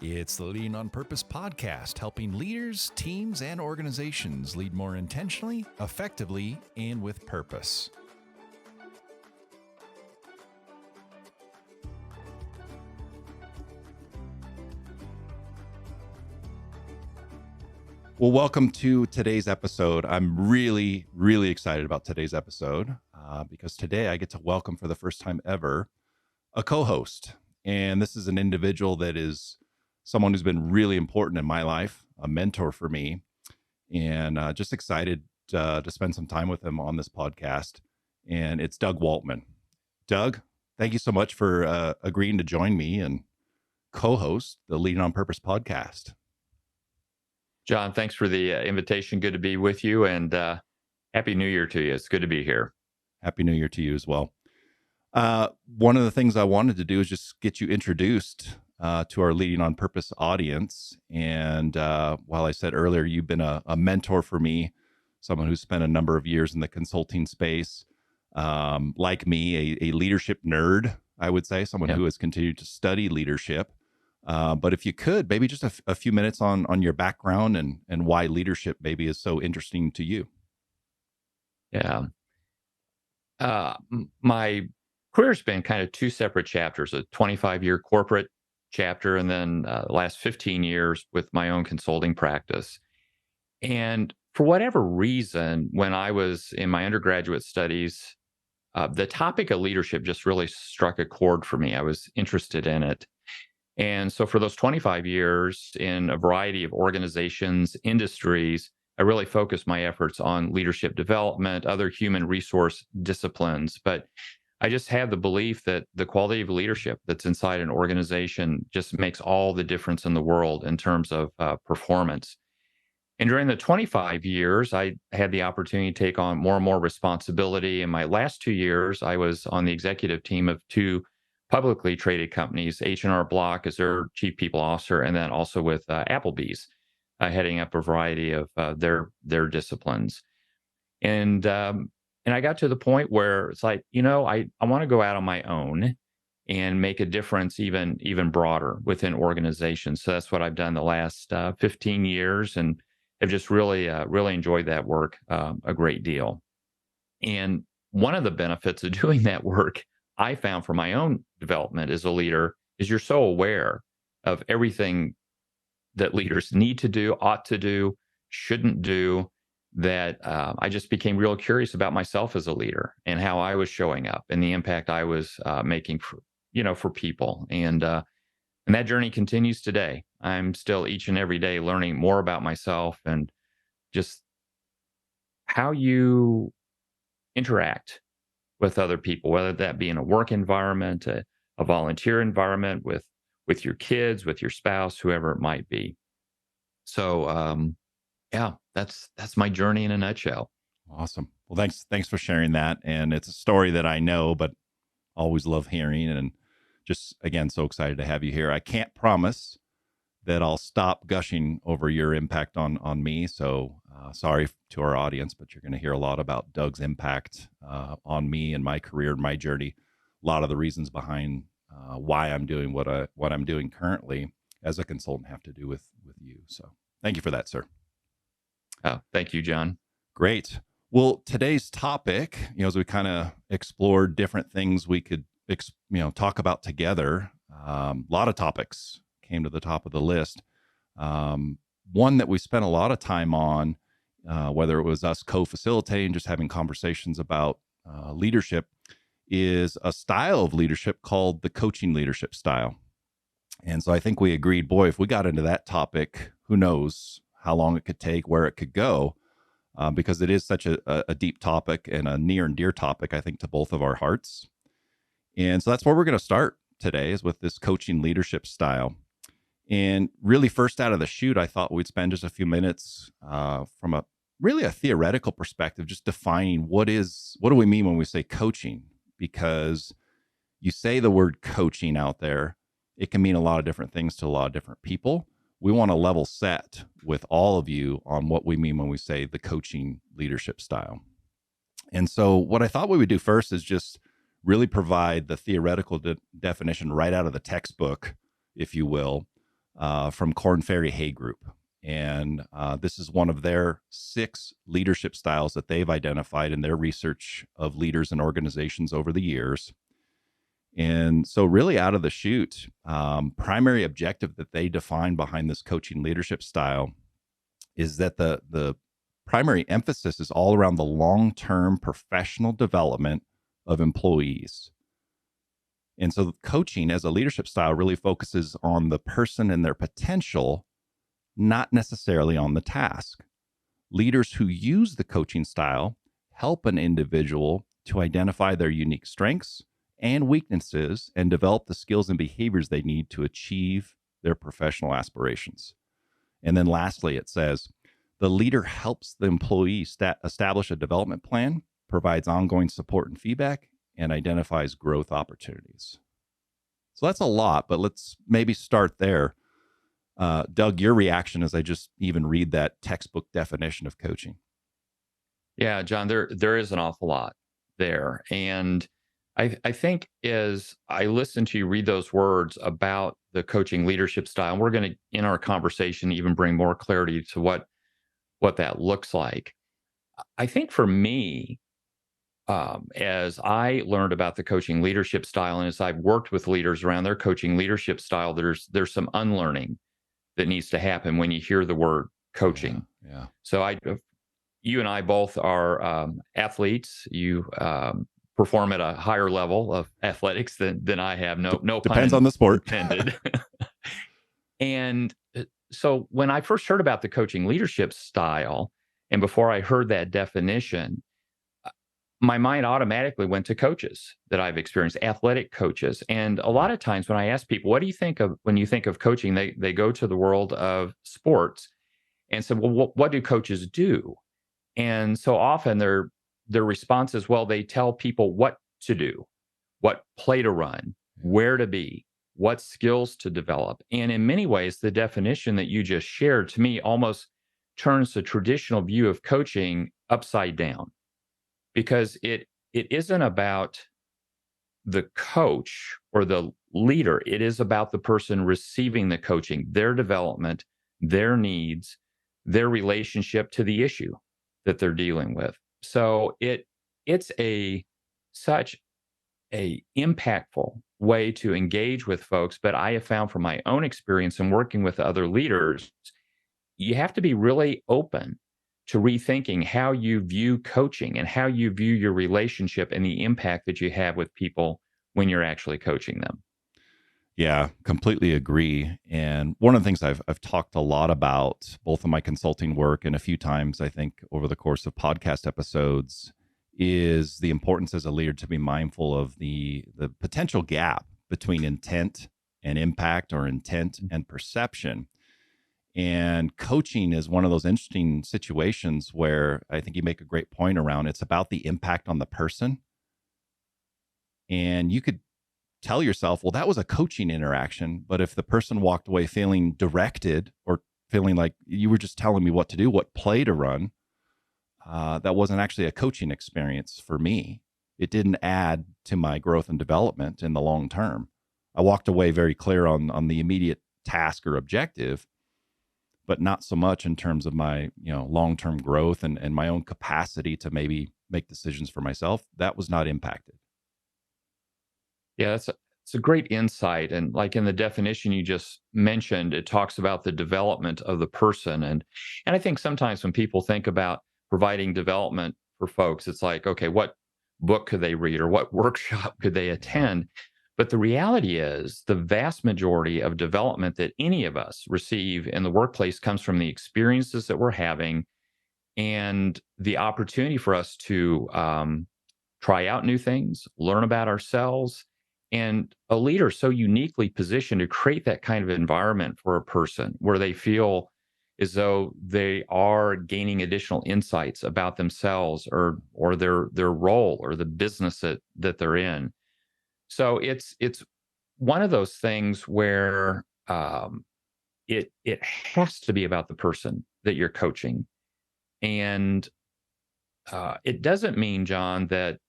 It's the Leading on Purpose podcast, helping leaders, teams, and organizations lead more intentionally, effectively, and with purpose. Well, welcome to today's episode. I'm really excited about today's episode because today I get to welcome for the first time ever a co-host. And this is an individual that is someone who's been really important in my life, a mentor for me, and just excited to spend some time with him on this podcast. And it's Doug Waltman. Doug, thank you so much for agreeing to join me and co-host the Leading on Purpose podcast. John, thanks for the invitation. Good to be with you, and Happy New Year to you. It's good to be here. Happy New Year to you as well. One of the things I wanted to do is just get you introduced to our Leading on Purpose audience. And while I said earlier, you've been a mentor for me, someone who's spent a number of years in the consulting space, like me, a leadership nerd, I would say, someone who has continued to study leadership. But if you could, maybe just a few minutes on your background and why leadership maybe is so interesting to you. Yeah. My career's been kind of two separate chapters, a 25-year corporate chapter, and then the last 15 years with my own consulting practice. And for whatever reason, when I was in my undergraduate studies, the topic of leadership just really struck a chord for me. I was interested in it. And so for those 25 years in a variety of organizations, industries, I really focused my efforts on leadership development, other human resource disciplines. But I just had the belief that the quality of leadership that's inside an organization just makes all the difference in the world in terms of performance. And during the 25 years, I had the opportunity to take on more and more responsibility. In my last 2 years, I was on the executive team of two publicly traded companies, H&R Block as their chief people officer, and then also with Applebee's, heading up a variety of their disciplines. And I got to the point where it's like, I want to go out on my own and make a difference even broader within organizations. So that's what I've done the last 15 years, and I've just really enjoyed that work a great deal. And one of the benefits of doing that work I found for my own development as a leader is you're so aware of everything that leaders need to do, ought to do, shouldn't do, that I just became real curious about myself as a leader and how I was showing up and the impact I was making for people. And that journey continues today. I'm still each and every day learning more about myself and just how you interact with other people, whether that be in a work environment, a volunteer environment, with your kids, with your spouse, whoever it might be. So, that's my journey in a nutshell. Awesome. Well, thanks for sharing that. And it's a story that I know, but always love hearing. And just again, so excited to have you here. I can't promise that I'll stop gushing over your impact on me. So sorry to our audience, but you're going to hear a lot about Doug's impact on me and my career and my journey. A lot of the reasons behind why I'm doing what I'm doing currently as a consultant have to do with you. So thank you for that, sir. Thank you, John. Great. Well, today's topic, as we kind of explored different things we could, talk about together, a lot of topics came to the top of the list. One that we spent a lot of time on, whether it was us co-facilitating, just having conversations about leadership, is a style of leadership called the coaching leadership style. And so I think we agreed, boy, if we got into that topic, who knows how long it could take, where it could go, because it is such a deep topic and a near and dear topic, I think, to both of our hearts. And so that's where we're going to start today, is with this coaching leadership style. And really, first out of the chute, I thought we'd spend just a few minutes from a theoretical perspective, just defining what do we mean when we say coaching? Because you say the word coaching out there, it can mean a lot of different things to a lot of different people. We want to level set with all of you on what we mean when we say the coaching leadership style. And so what I thought we would do first is just really provide the theoretical definition right out of the textbook, if you will, from Korn Ferry Hay Group. And this is one of their 6 leadership styles that they've identified in their research of leaders and organizations over the years. And so, really, out of the chute, primary objective that they define behind this coaching leadership style is that the primary emphasis is all around the long-term professional development of employees. And so coaching as a leadership style really focuses on the person and their potential, not necessarily on the task. Leaders who use the coaching style help an individual to identify their unique strengths and weaknesses and develop the skills and behaviors they need to achieve their professional aspirations. And then lastly, it says, the leader helps the employee establish a development plan, provides ongoing support and feedback, and identifies growth opportunities. So that's a lot, but let's maybe start there. Doug, your reaction as I just even read that textbook definition of coaching. Yeah, John, there is an awful lot there. And I think as I listen to you read those words about the coaching leadership style, and we're going to, in our conversation, even bring more clarity to what that looks like. I think for me, as I learned about the coaching leadership style, and as I've worked with leaders around their coaching leadership style, there's some unlearning that needs to happen when you hear the word coaching. Yeah. So you and I both are athletes. You perform at a higher level of athletics than I have. No Depends pun on the sport. intended. And so when I first heard about the coaching leadership style, and before I heard that definition, my mind automatically went to coaches that I've experienced, athletic coaches. And a lot of times when I ask people, what do you think of when you think of coaching? They go to the world of sports and say, well, what do coaches do? And so often their response is, well, they tell people what to do, what play to run, where to be, what skills to develop. And in many ways, the definition that you just shared to me almost turns the traditional view of coaching upside down, because it isn't about the coach or the leader. It is about the person receiving the coaching, their development, their needs, their relationship to the issue that they're dealing with. So it's such a impactful way to engage with folks. But I have found from my own experience in working with other leaders, you have to be really open to rethinking how you view coaching and how you view your relationship and the impact that you have with people when you're actually coaching them. Yeah, completely agree. And one of the things I've talked a lot about, both in my consulting work and a few times, I think, over the course of podcast episodes, is the importance as a leader to be mindful of the potential gap between intent and impact, or intent and perception. And coaching is one of those interesting situations where I think you make a great point around it's about the impact on the person. And you could tell yourself, well, that was a coaching interaction. But if the person walked away feeling directed, or feeling like you were just telling me what to do, what play to run, that wasn't actually a coaching experience for me. It didn't add to my growth and development in the long term. I walked away very clear on the immediate task or objective, but not so much in terms of my long-term growth and my own capacity to maybe make decisions for myself. That was not impacted. Yeah, it's a great insight. And like in the definition you just mentioned, it talks about the development of the person. And I think sometimes when people think about providing development for folks, it's like, okay, what book could they read or what workshop could they attend? But the reality is the vast majority of development that any of us receive in the workplace comes from the experiences that we're having and the opportunity for us to try out new things, learn about ourselves. And a leader is so uniquely positioned to create that kind of environment for a person where they feel as though they are gaining additional insights about themselves or their role or the business that they're in. So it's one of those things where it has to be about the person that you're coaching, and it doesn't mean, John, that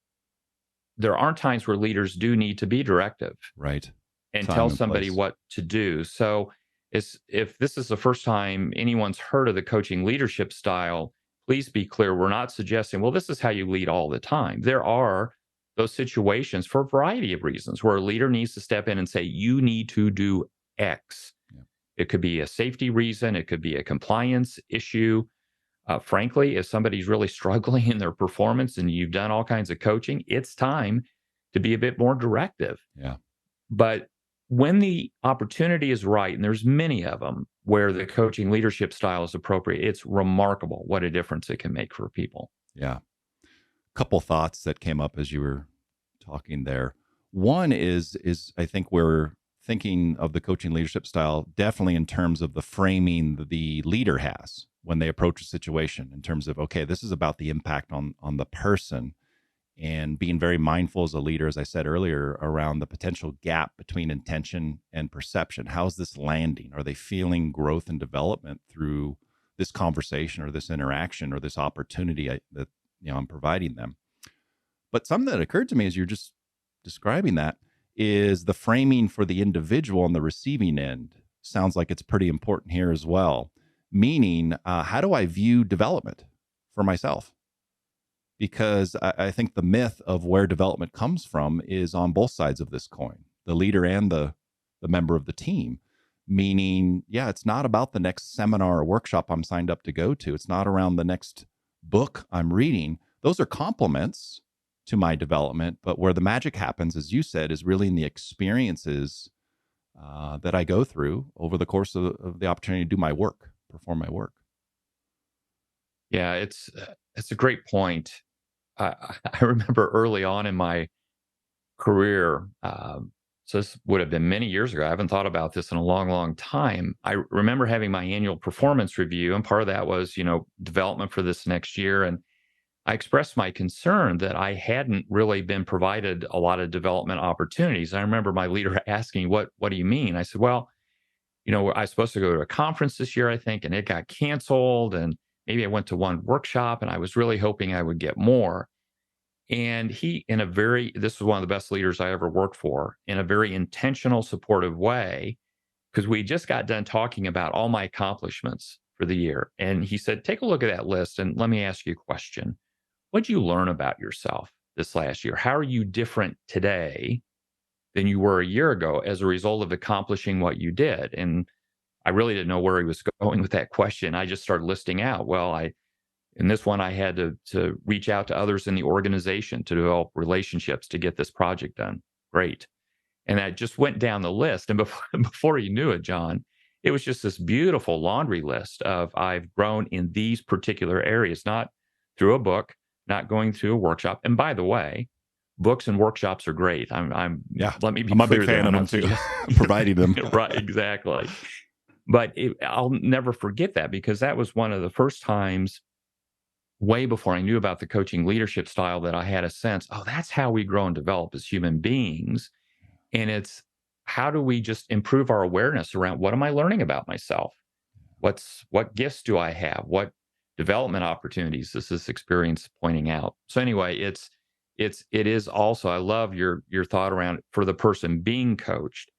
there aren't times where leaders do need to be directive, Right. and Time tell and somebody place. what to do. So If this is the first time anyone's heard of the coaching leadership style, please be clear. We're not suggesting, well, this is how you lead all the time. There are those situations for a variety of reasons where a leader needs to step in and say, you need to do X. Yeah. It could be a safety reason, it could be a compliance issue. Frankly, if somebody's really struggling in their performance and you've done all kinds of coaching, it's time to be a bit more directive. Yeah. But when the opportunity is right, and there's many of them where the coaching leadership style is appropriate, it's remarkable what a difference it can make for people. Yeah. Couple thoughts that came up as you were talking there. One is I think we're thinking of the coaching leadership style definitely in terms of the framing the leader has when they approach a situation, in terms of, okay, this is about the impact on the person, and being very mindful as a leader, as I said earlier, around the potential gap between intention and perception. How's this landing? Are they feeling growth and development through this conversation or this interaction or this opportunity that I'm providing them? But something that occurred to me as you're just describing that is the framing for the individual on the receiving end sounds like it's pretty important here as well. Meaning, how do I view development for myself? Because I think the myth of where development comes from is on both sides of this coin, the leader and the member of the team. Meaning, yeah, it's not about the next seminar or workshop I'm signed up to go to. It's not around the next book I'm reading. Those are complements to my development, but where the magic happens, as you said, is really in the experiences that I go through over the course of the opportunity to do my work, perform my work. Yeah, it's a great point. I remember early on in my career, so this would have been many years ago. I haven't thought about this in a long, long time. I remember having my annual performance review, and part of that was, development for this next year. And I expressed my concern that I hadn't really been provided a lot of development opportunities. I remember my leader asking, "What do you mean?" I said, "Well, I was supposed to go to a conference this year, I think, and it got canceled. And maybe I went to one workshop, and I was really hoping I would get more." And he, this was one of the best leaders I ever worked for, in a very intentional, supportive way, because we just got done talking about all my accomplishments for the year. And he said, "Take a look at that list and let me ask you a question. What did you learn about yourself this last year? How are you different today than you were a year ago as a result of accomplishing what you did?" And I really didn't know where he was going with that question. I just started listing out, in this one, I had to reach out to others in the organization to develop relationships to get this project done. Great. And I just went down the list. And before, before you knew it, John, it was just this beautiful laundry list of, I've grown in these particular areas, not through a book, not going through a workshop. And by the way, books and workshops are great. Yeah, Let me be I'm a clear big there. fan I'm of them not too, suggesting, providing them. right, exactly. But I'll never forget that, because that was one of the first times, way before I knew about the coaching leadership style, that I had a sense, oh, that's how we grow and develop as human beings. And it's, how do we just improve our awareness around, what am I learning about myself? What gifts do I have? What development opportunities is this experience pointing out? So anyway, it is also, I love your thought around, for the person being coached,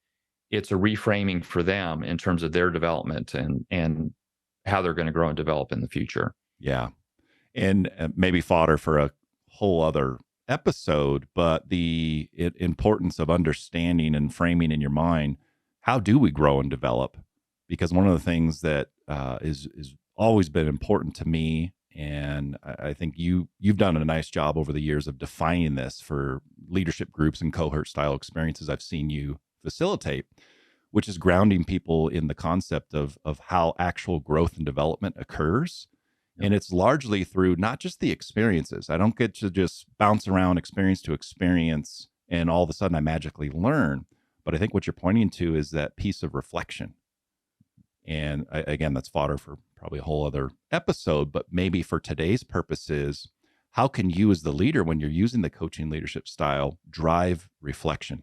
it's a reframing for them in terms of their development and how they're going to grow and develop in the future. Yeah. And maybe fodder for a whole other episode, but the importance of understanding and framing in your mind, how do we grow and develop? Because one of the things that is always been important to me, and I think you've done a nice job over the years of defining this for leadership groups and cohort style experiences I've seen you facilitate, which is grounding people in the concept of how actual growth and development occurs. And it's largely through not just the experiences. I don't get to just bounce around experience to experience and all of a sudden I magically learn. But I think what you're pointing to is that piece of reflection. And again, that's fodder for probably a whole other episode. But maybe for today's purposes, how can you, as the leader, when you're using the coaching leadership style, drive reflection?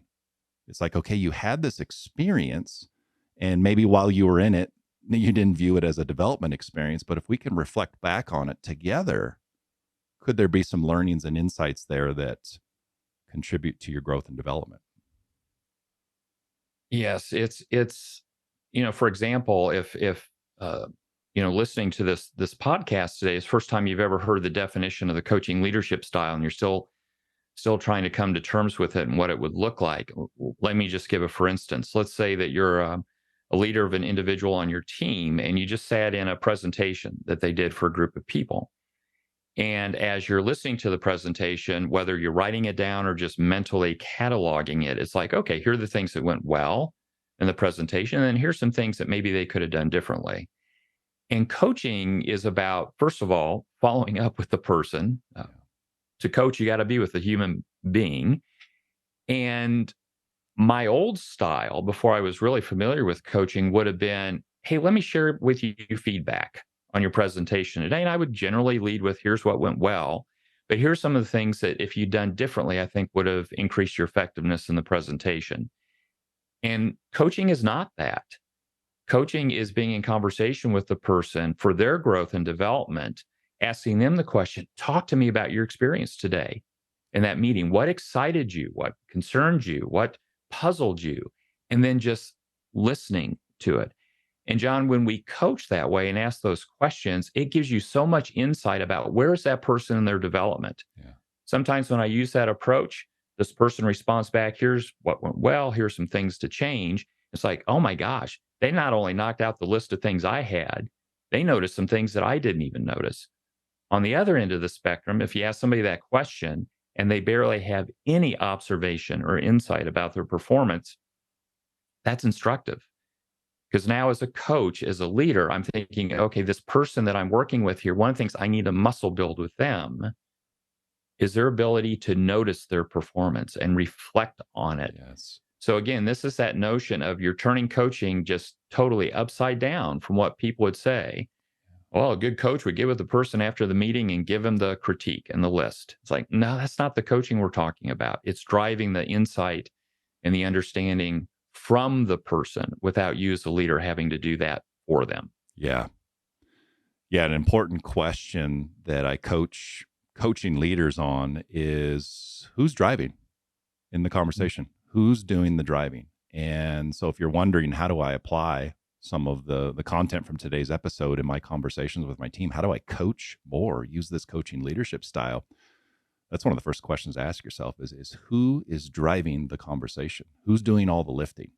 It's like, okay, you had this experience, and maybe while you were in it, you didn't view it as a development experience, but if we can reflect back on it together, could there be some learnings and insights there that contribute to your growth and development? Yes, it's for example, if listening to this podcast today is the first time you've ever heard the definition of the coaching leadership style, and you're still trying to come to terms with it and what it would look like. Let me just give a for instance. Let's say that you're a leader of an individual on your team, and you just sat in a presentation that they did for a group of people. And as you're listening to the presentation, whether you're writing it down or just mentally cataloging it, it's like, okay, here are the things that went well in the presentation, and then here's some things that maybe they could have done differently. And coaching is about, first of all, following up with the person. To coach, you got to be with a human being. And my old style, before I was really familiar with coaching, would have been, hey, let me share with you feedback on your presentation today. And I would generally lead with, here's what went well, but here's some of the things that if you'd done differently, I think would have increased your effectiveness in the presentation. And coaching is not that. Coaching is being in conversation with the person for their growth and development, asking them the question, talk to me about your experience today in that meeting. What excited you? What concerned you? What puzzled you? And then just listening to it. And John, when we coach that way and ask those questions, it gives you so much insight about where is that person in their development. Yeah. Sometimes when I use that approach, this person responds back, here's what went well, here's some things to change. It's like, oh my gosh, they not only knocked out the list of things I had, they noticed some things that I didn't even notice. On the other end of the spectrum, if you ask somebody that question and they barely have any observation or insight about their performance, that's instructive. Because now, as a coach, as a leader, I'm thinking, okay, this person that I'm working with here, one of the things I need to muscle build with them is their ability to notice their performance and reflect on it. Yes. So again, this is that notion of you're turning coaching just totally upside down from what people would say. Well, a good coach would get with the person after the meeting and give them the critique and the list. It's like, no, that's not the coaching we're talking about. It's driving the insight and the understanding from the person without you as the leader having to do that for them. Yeah. Yeah. An important question that I coaching leaders on is who's driving in the conversation? Who's doing the driving? And so if you're wondering, how do I apply some of the content from today's episode in my conversations with my team? How do I coach more, use this coaching leadership style? That's one of the first questions to ask yourself is who is driving the conversation? Who's doing all the lifting?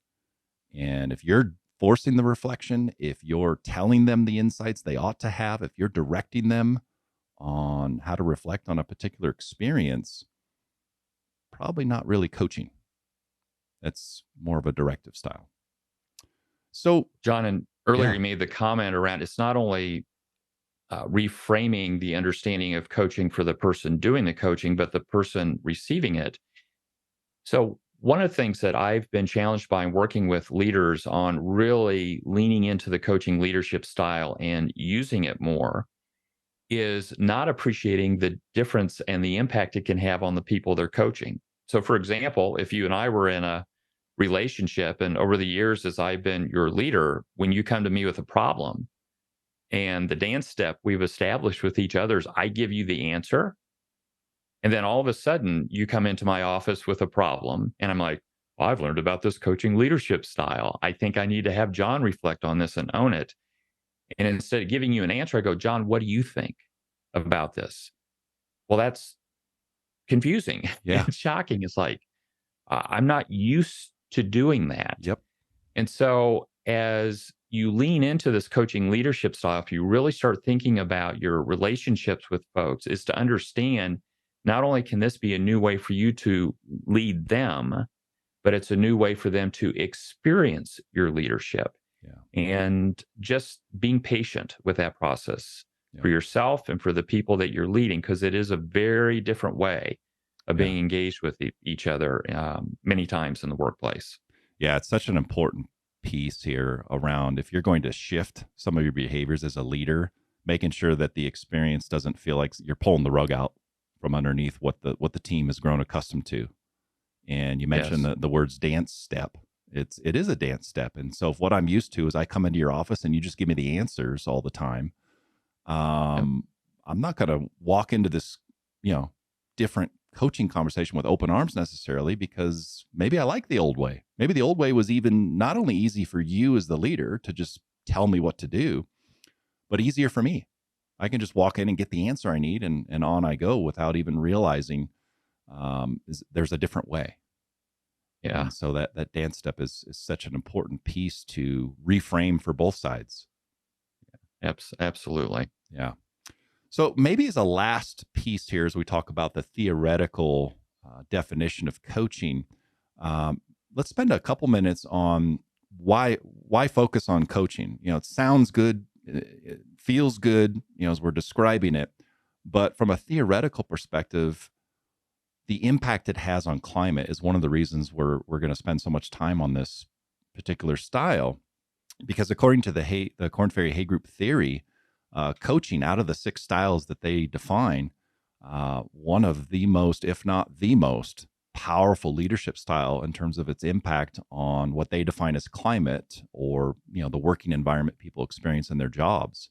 And if you're forcing the reflection, if you're telling them the insights they ought to have, if you're directing them on how to reflect on a particular experience, probably not really coaching. That's more of a directive style. So, John, and earlier you made the comment around it's not only reframing the understanding of coaching for the person doing the coaching, but the person receiving it. So one of the things that I've been challenged by in working with leaders on really leaning into the coaching leadership style and using it more is not appreciating the difference and the impact it can have on the people they're coaching. So for example, if you and I were in a relationship and over the years as I've been your leader, when you come to me with a problem and the dance step we've established with each other is I give you the answer. And then all of a sudden you come into my office with a problem and I'm like, well, I've learned about this coaching leadership style. I think I need to have John reflect on this and own it. And instead of giving you an answer, I go, John, what do you think about this? Well, that's confusing. Yeah. It's shocking. It's like, I'm not used to doing that. Yep. And so as you lean into this coaching leadership style, if you really start thinking about your relationships with folks, is to understand not only can this be a new way for you to lead them, but it's a new way for them to experience your leadership. Yeah. And just being patient with that process Yep. for yourself and for the people that you're leading, because it is a very different way of being engaged with each other many times in the workplace. Yeah, it's such an important piece here around if you're going to shift some of your behaviors as a leader, making sure that the experience doesn't feel like you're pulling the rug out from underneath what the team has grown accustomed to. And you mentioned the words dance step. It is a dance step. And so if what I'm used to is I come into your office and you just give me the answers all the time, I'm not going to walk into this, different coaching conversation with open arms necessarily, because maybe I like the old way. Maybe the old way was even not only easy for you as the leader to just tell me what to do, but easier for me. I can just walk in and get the answer I need, and on I go without even realizing there's a different way. Yeah. And so that dance step is such an important piece to reframe for both sides. Absolutely. Yeah. So maybe as a last piece here, as we talk about the theoretical definition of coaching, let's spend a couple minutes on why focus on coaching. It sounds good, it feels good, as we're describing it, but from a theoretical perspective, the impact it has on climate is one of the reasons we're going to spend so much time on this particular style, because according to the Korn Ferry Hay Group theory, coaching, out of the 6 styles that they define, one of the most, if not the most, powerful leadership style in terms of its impact on what they define as climate, or the working environment people experience in their jobs.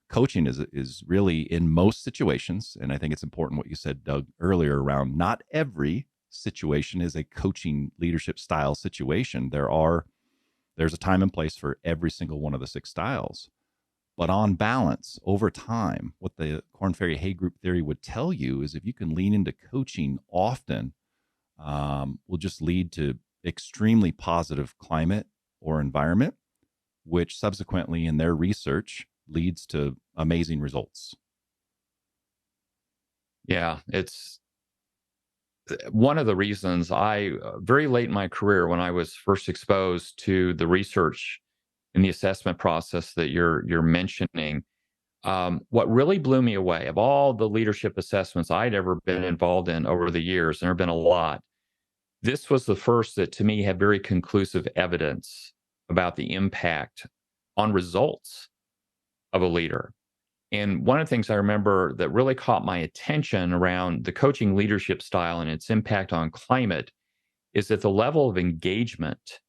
Coaching is really, in most situations, and I think it's important what you said, Doug, earlier, around not every situation is a coaching leadership style situation. There's a time and place for every single one of the 6 styles. But on balance, over time, what the Korn Ferry Hay Group theory would tell you is, if you can lean into coaching often, will just lead to extremely positive climate or environment, which subsequently, in their research, leads to amazing results. Yeah. It's one of the reasons very late in my career, when I was first exposed to the research in the assessment process that you're mentioning, what really blew me away, of all the leadership assessments I'd ever been involved in over the years, and there have been a lot, this was the first that to me had very conclusive evidence about the impact on results of a leader. And one of the things I remember that really caught my attention around the coaching leadership style and its impact on climate is that the level of engagement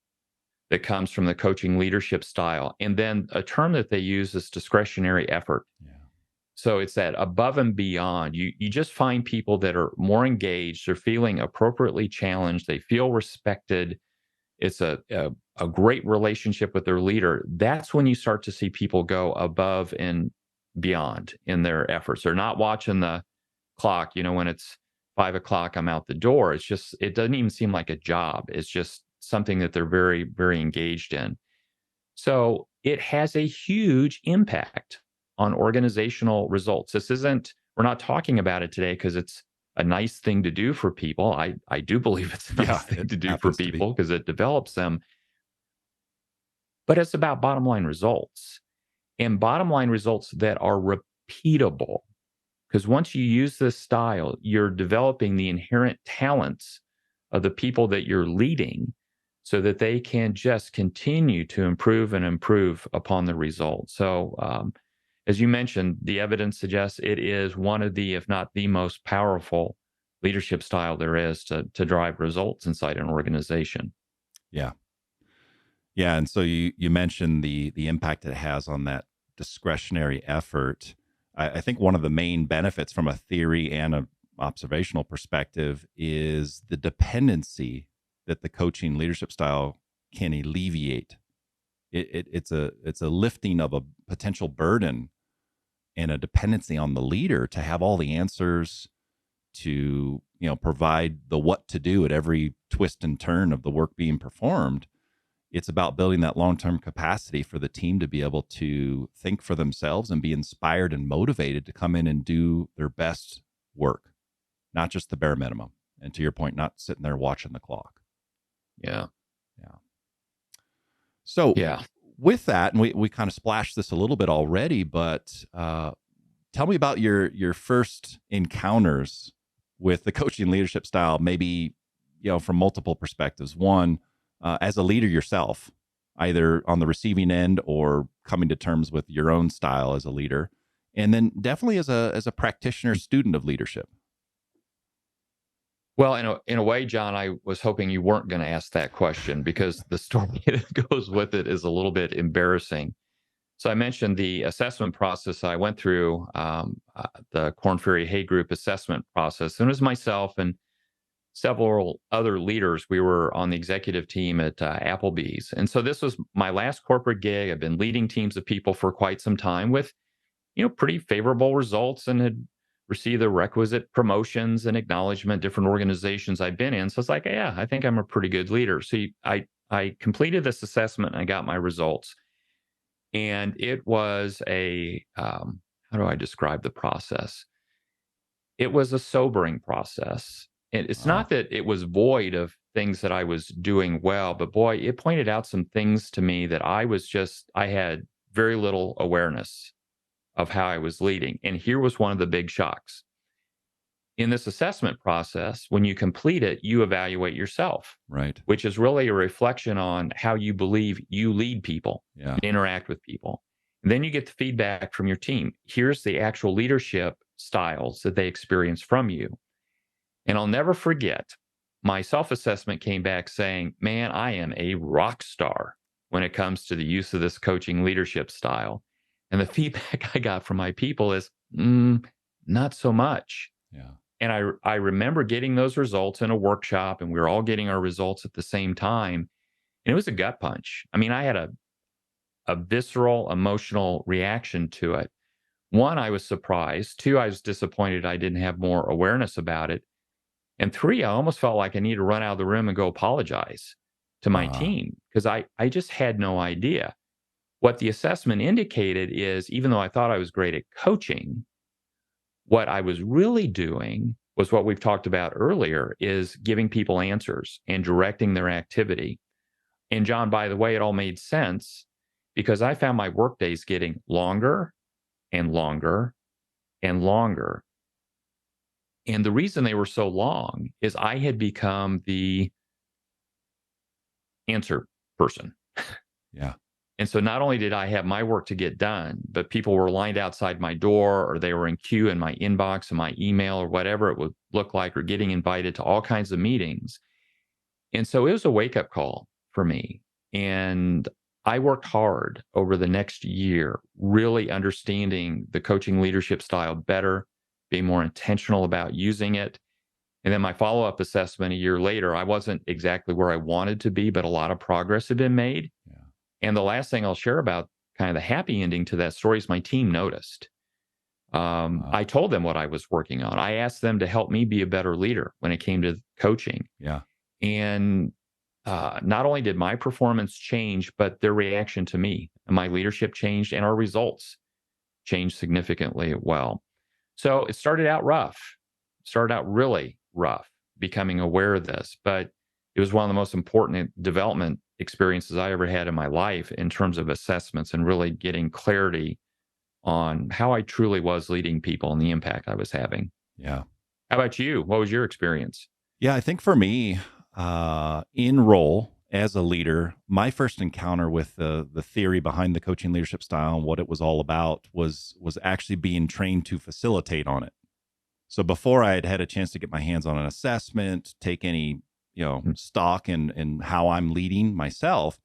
that comes from the coaching leadership style. And then a term that they use is discretionary effort. Yeah. So it's that above and beyond. You just find people that are more engaged, they're feeling appropriately challenged, they feel respected. It's a great relationship with their leader. That's when you start to see people go above and beyond in their efforts. They're not watching the clock, when it's 5 o'clock, I'm out the door. It doesn't even seem like a job. It's just something that they're very, very engaged in. So it has a huge impact on organizational results. We're not talking about it today because it's a nice thing to do for people. I do believe it's a nice thing to do for people because it develops them. But it's about bottom line results, and bottom line results that are repeatable. Because once you use this style, you're developing the inherent talents of the people that you're leading, so that they can just continue to improve and improve upon the results. So, as you mentioned, the evidence suggests it is one of the, if not the most powerful leadership style there is to drive results inside an organization. Yeah. Yeah. And so you mentioned the impact it has on that discretionary effort. I think one of the main benefits from a theory and an observational perspective is the dependency that the coaching leadership style can alleviate. It's a lifting of a potential burden and a dependency on the leader to have all the answers, to provide the what to do at every twist and turn of the work being performed. It's about building that long-term capacity for the team to be able to think for themselves and be inspired and motivated to come in and do their best work, not just the bare minimum. And to your point, not sitting there watching the clock. Yeah. Yeah. So Yeah. with that, and we kind of splashed this a little bit already, but tell me about your first encounters with the coaching leadership style, maybe, from multiple perspectives. One, as a leader yourself, either on the receiving end or coming to terms with your own style as a leader. And then definitely as a practitioner, student of leadership. Well, in a way, John, I was hoping you weren't going to ask that question, because the story that goes with it is a little bit embarrassing. So I mentioned the assessment process I went through, the Korn Ferry Hay Group assessment process. And it was myself and several other leaders. We were on the executive team at Applebee's. And so this was my last corporate gig. I've been leading teams of people for quite some time with, pretty favorable results, and had received the requisite promotions and acknowledgement, different organizations I've been in. So it's like, yeah, I think I'm a pretty good leader. So I completed this assessment and I got my results. And it was how do I describe the process? It was a sobering process. And it's Wow. not that it was void of things that I was doing well, but boy, it pointed out some things to me that I had very little awareness of how I was leading. And here was one of the big shocks. In this assessment process, when you complete it, you evaluate yourself, Right. which is really a reflection on how you believe you lead people Yeah. and interact with people. And then you get the feedback from your team. Here's the actual leadership styles that they experience from you. And I'll never forget, my self assessment came back saying, man, I am a rock star when it comes to the use of this coaching leadership style. And the feedback I got from my people is, not so much. Yeah. And I remember getting those results in a workshop, and we were all getting our results at the same time. And it was a gut punch. I mean, I had a visceral emotional reaction to it. One, I was surprised. Two, I was disappointed I didn't have more awareness about it. And three, I almost felt like I need to run out of the room and go apologize to my Uh, team, because I just had no idea. What the assessment indicated is, even though I thought I was great at coaching, what I was really doing was what we've talked about earlier, is giving people answers and directing their activity. And John, by the way, it all made sense because I found my work days getting longer and longer and longer. And the reason they were so long is I had become the answer person. yeah. And so not only did I have my work to get done, but people were lined outside my door, or they were in queue in my inbox and my email or whatever it would look like, or getting invited to all kinds of meetings. And so it was a wake up call for me. And I worked hard over the next year, really understanding the coaching leadership style better, being more intentional about using it. And then my follow up assessment a year later, I wasn't exactly where I wanted to be, but a lot of progress had been made. Yeah. And the last thing I'll share about kind of the happy ending to that story is my team noticed. Wow. I told them what I was working on. I asked them to help me be a better leader when it came to coaching. Yeah. And not only did my performance change, but their reaction to me and my leadership changed, and our results changed significantly as well. So it started out rough, started out really rough, becoming aware of this, but it was one of the most important development experiences I ever had in my life in terms of assessments and really getting clarity on how I truly was leading people and the impact I was having. Yeah. How about you? What was your experience? Yeah. I think for me, in role as a leader, my first encounter with the theory behind the coaching leadership style and what it was all about was actually being trained to facilitate on it. So before I had had a chance to get my hands on an assessment, take any Mm. stock in how I'm leading myself,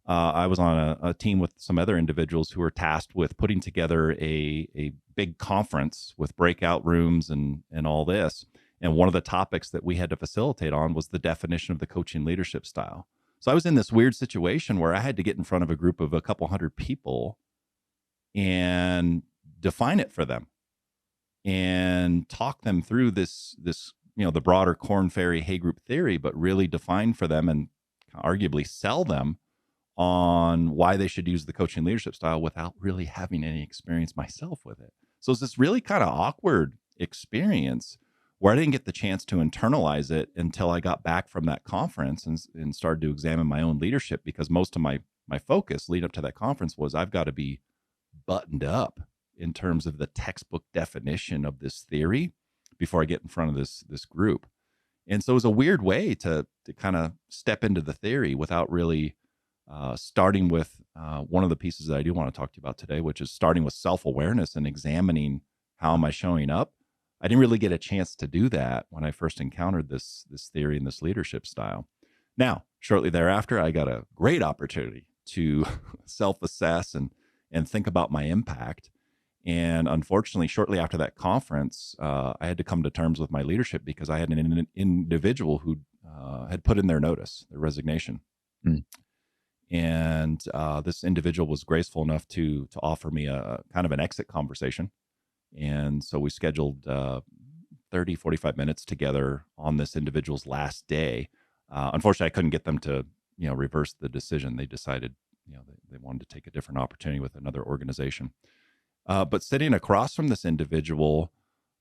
I was on a team with some other individuals who were tasked with putting together a big conference with breakout rooms and all this. And one of the topics that we had to facilitate on was the definition of the coaching leadership style. So I was in this weird situation where I had to get in front of a group of a couple hundred people and define it for them and talk them through this the broader Korn Ferry Hay Group theory, but really define for them and arguably sell them on why they should use the coaching leadership style without really having any experience myself with it. So it's this really kind of awkward experience where I didn't get the chance to internalize it until I got back from that conference and started to examine my own leadership, because most of my focus lead up to that conference was I've got to be buttoned up in terms of the textbook definition of this theory before I get in front of this group. And so it was a weird way to kind of step into the theory without really starting with one of the pieces that I do want to talk to you about today, which is starting with self-awareness and examining how am I showing up. I didn't really get a chance to do that when I first encountered this theory and this leadership style. Now, shortly thereafter, I got a great opportunity to self-assess and think about my impact. And unfortunately, shortly after that conference, I had to come to terms with my leadership because I had an individual who had put in their notice, their resignation. Mm. And this individual was graceful enough to offer me a kind of an exit conversation. And so we scheduled 30, 45 minutes together on this individual's last day. Unfortunately, I couldn't get them to, reverse the decision. They decided, they wanted to take a different opportunity with another organization. But sitting across from this individual,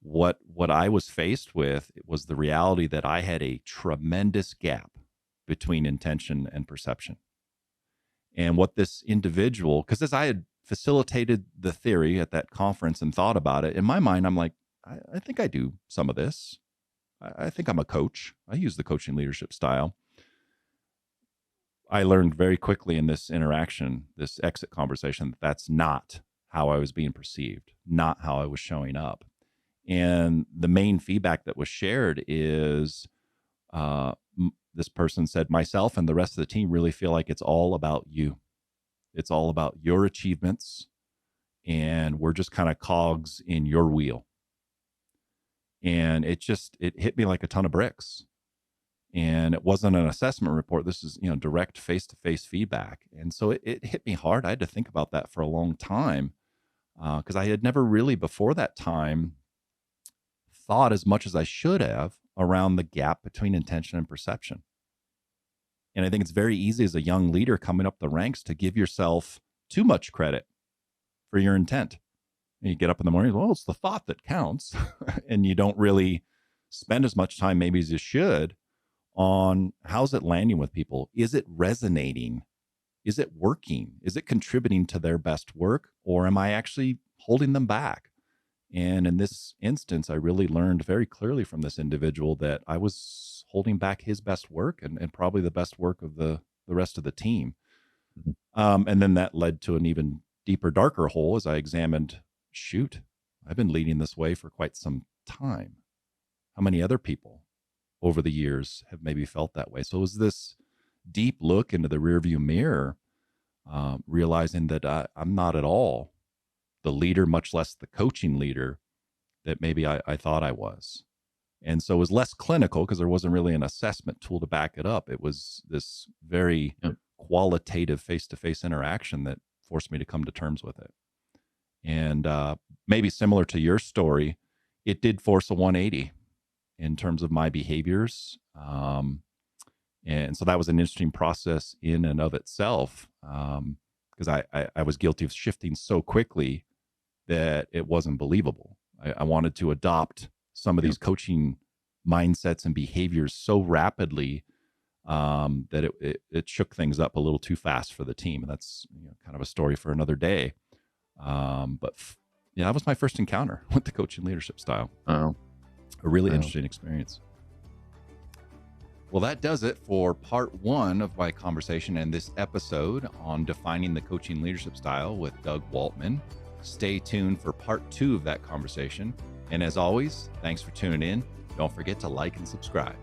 what I was faced with was the reality that I had a tremendous gap between intention and perception. And what this individual, because as I had facilitated the theory at that conference and thought about it, in my mind, I'm like, I think I do some of this. I think I'm a coach. I use the coaching leadership style. I learned very quickly in this interaction, this exit conversation, that that's not how I was being perceived, not how I was showing up. And the main feedback that was shared is this person said, myself and the rest of the team really feel like it's all about you. It's all about your achievements, and we're just kind of cogs in your wheel. And it hit me like a ton of bricks. And it wasn't an assessment report. This is, direct face-to-face feedback. And so it hit me hard. I had to think about that for a long time because I had never really before that time thought as much as I should have around the gap between intention and perception. And I think it's very easy as a young leader coming up the ranks to give yourself too much credit for your intent. And you get up in the morning, well, it's the thought that counts. And you don't really spend as much time maybe as you should on how's it landing with people? Is it resonating? Is it working? Is it contributing to their best work? Or am I actually holding them back? And in this instance, I really learned very clearly from this individual that I was holding back his best work and probably the best work of the rest of the team. And then that led to an even deeper, darker hole as I examined, shoot, I've been leading this way for quite some time. How many other people over the years have maybe felt that way? So it was this deep look into the rearview mirror, realizing that I'm not at all the leader, much less the coaching leader that maybe I thought I was. And so it was less clinical because there wasn't really an assessment tool to back it up. It was this very qualitative face-to-face interaction that forced me to come to terms with it. And maybe similar to your story, it did force a 180 in terms of my behaviors. And so that was an interesting process in and of itself because I was guilty of shifting so quickly that it wasn't believable. I wanted to adopt some of these coaching mindsets and behaviors so rapidly that it shook things up a little too fast for the team. And that's kind of a story for another day. But that was my first encounter with the coaching leadership style. Oh. A really interesting experience. Well, that does it for part one of my conversation and this episode on defining the coaching leadership style with Doug Waltman. Stay tuned for part two of that conversation. And as always, thanks for tuning in. Don't forget to like and subscribe.